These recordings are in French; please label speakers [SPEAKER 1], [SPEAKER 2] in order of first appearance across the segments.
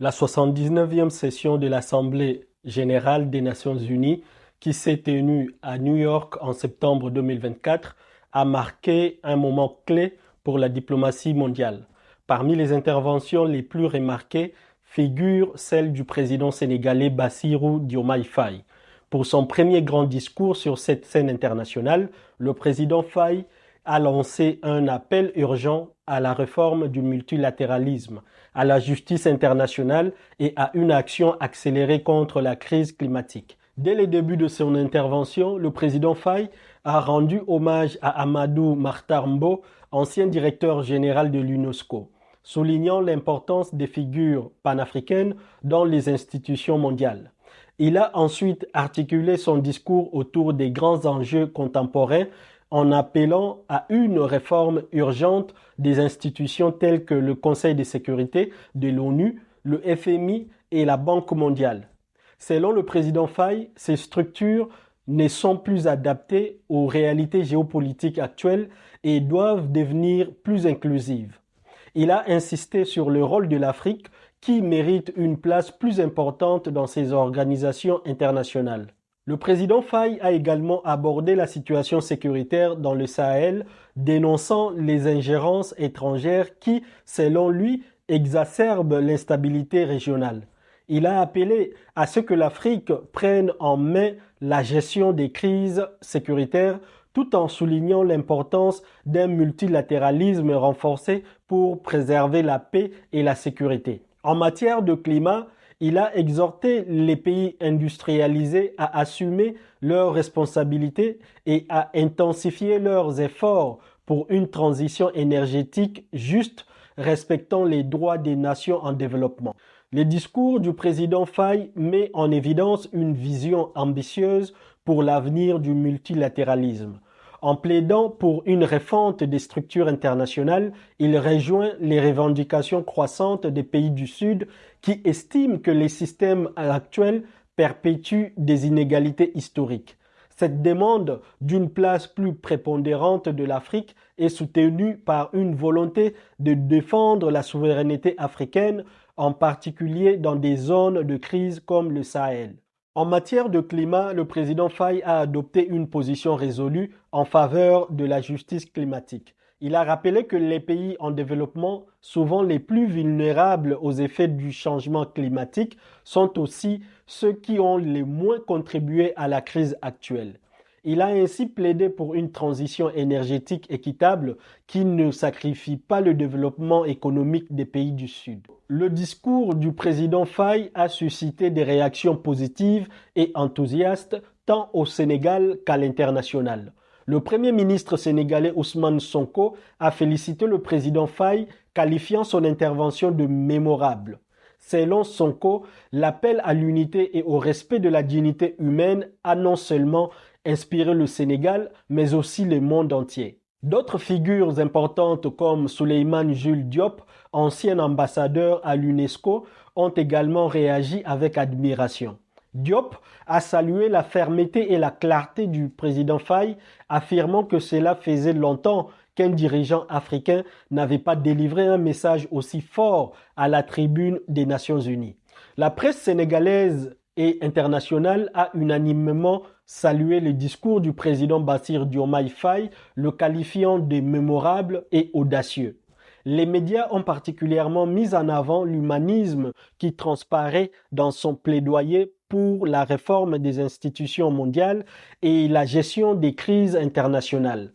[SPEAKER 1] La 79e session de l'Assemblée générale des Nations unies, qui s'est tenue à New York en septembre 2024, a marqué un moment clé pour la diplomatie mondiale. Parmi les interventions les plus remarquées figure celle du président sénégalais Bassirou Diomaye Faye. Pour son premier grand discours sur cette scène internationale, le président Faye a lancé un appel urgent à la réforme du multilatéralisme, à la justice internationale et à une action accélérée contre la crise climatique. Dès le début de son intervention, le président Faye a rendu hommage à Amadou Mahtar Mbow, ancien directeur général de l'UNESCO, soulignant l'importance des figures panafricaines dans les institutions mondiales. Il a ensuite articulé son discours autour des grands enjeux contemporains en appelant à une réforme urgente des institutions telles que le Conseil de sécurité de l'ONU, le FMI et la Banque mondiale. Selon le président Faye, ces structures ne sont plus adaptées aux réalités géopolitiques actuelles et doivent devenir plus inclusives. Il a insisté sur le rôle de l'Afrique qui mérite une place plus importante dans ces organisations internationales. Le président Faye a également abordé la situation sécuritaire dans le Sahel, dénonçant les ingérences étrangères qui, selon lui, exacerbent l'instabilité régionale. Il a appelé à ce que l'Afrique prenne en main la gestion des crises sécuritaires tout en soulignant l'importance d'un multilatéralisme renforcé pour préserver la paix et la sécurité. En matière de climat, il a exhorté les pays industrialisés à assumer leurs responsabilités et à intensifier leurs efforts pour une transition énergétique juste, respectant les droits des nations en développement. Le discours du président Faye met en évidence une vision ambitieuse pour l'avenir du multilatéralisme. En plaidant pour une refonte des structures internationales, il rejoint les revendications croissantes des pays du Sud qui estiment que les systèmes actuels perpétuent des inégalités historiques. Cette demande d'une place plus prépondérante de l'Afrique est soutenue par une volonté de défendre la souveraineté africaine, en particulier dans des zones de crise comme le Sahel. En matière de climat, le président Faye a adopté une position résolue en faveur de la justice climatique. Il a rappelé que les pays en développement, souvent les plus vulnérables aux effets du changement climatique, sont aussi ceux qui ont le moins contribué à la crise actuelle. Il a ainsi plaidé pour une transition énergétique équitable qui ne sacrifie pas le développement économique des pays du Sud. Le discours du président Faye a suscité des réactions positives et enthousiastes tant au Sénégal qu'à l'international. Le premier ministre sénégalais Ousmane Sonko a félicité le président Faye, qualifiant son intervention de mémorable. Selon Sonko, l'appel à l'unité et au respect de la dignité humaine a non seulement inspiré le Sénégal, mais aussi le monde entier. D'autres figures importantes comme Souleymane Jules Diop, ancien ambassadeur à l'UNESCO, ont également réagi avec admiration. Diop a salué la fermeté et la clarté du président Faye, affirmant que cela faisait longtemps qu'un dirigeant africain n'avait pas délivré un message aussi fort à la tribune des Nations Unies. La presse sénégalaise et internationale a unanimement salué le discours du président Bassirou Diomaye Faye, le qualifiant de mémorable et audacieux. Les médias ont particulièrement mis en avant l'humanisme qui transparaît dans son plaidoyer pour la réforme des institutions mondiales et la gestion des crises internationales.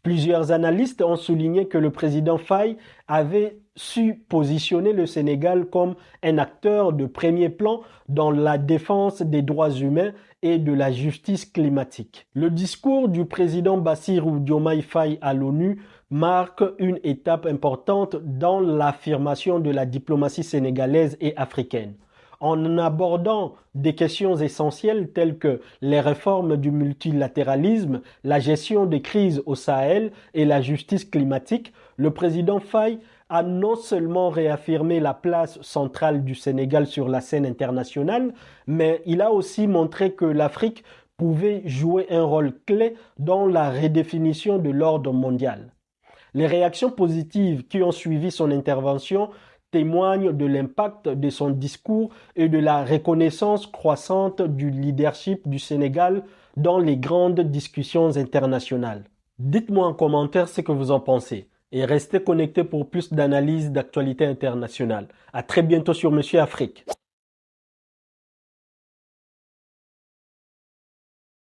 [SPEAKER 1] Plusieurs analystes ont souligné que le président Faye avait su positionner le Sénégal comme un acteur de premier plan dans la défense des droits humains et de la justice climatique. Le discours du président Bassirou Diomaye Faye à l'ONU marque une étape importante dans l'affirmation de la diplomatie sénégalaise et africaine. En abordant des questions essentielles telles que les réformes du multilatéralisme, la gestion des crises au Sahel et la justice climatique, le président Faye a non seulement réaffirmé la place centrale du Sénégal sur la scène internationale, mais il a aussi montré que l'Afrique pouvait jouer un rôle clé dans la redéfinition de l'ordre mondial. Les réactions positives qui ont suivi son intervention témoigne de l'impact de son discours et de la reconnaissance croissante du leadership du Sénégal dans les grandes discussions internationales. Dites-moi en commentaire ce que vous en pensez et restez connectés pour plus d'analyses d'actualité internationale. À très bientôt sur Monsieur Afrique.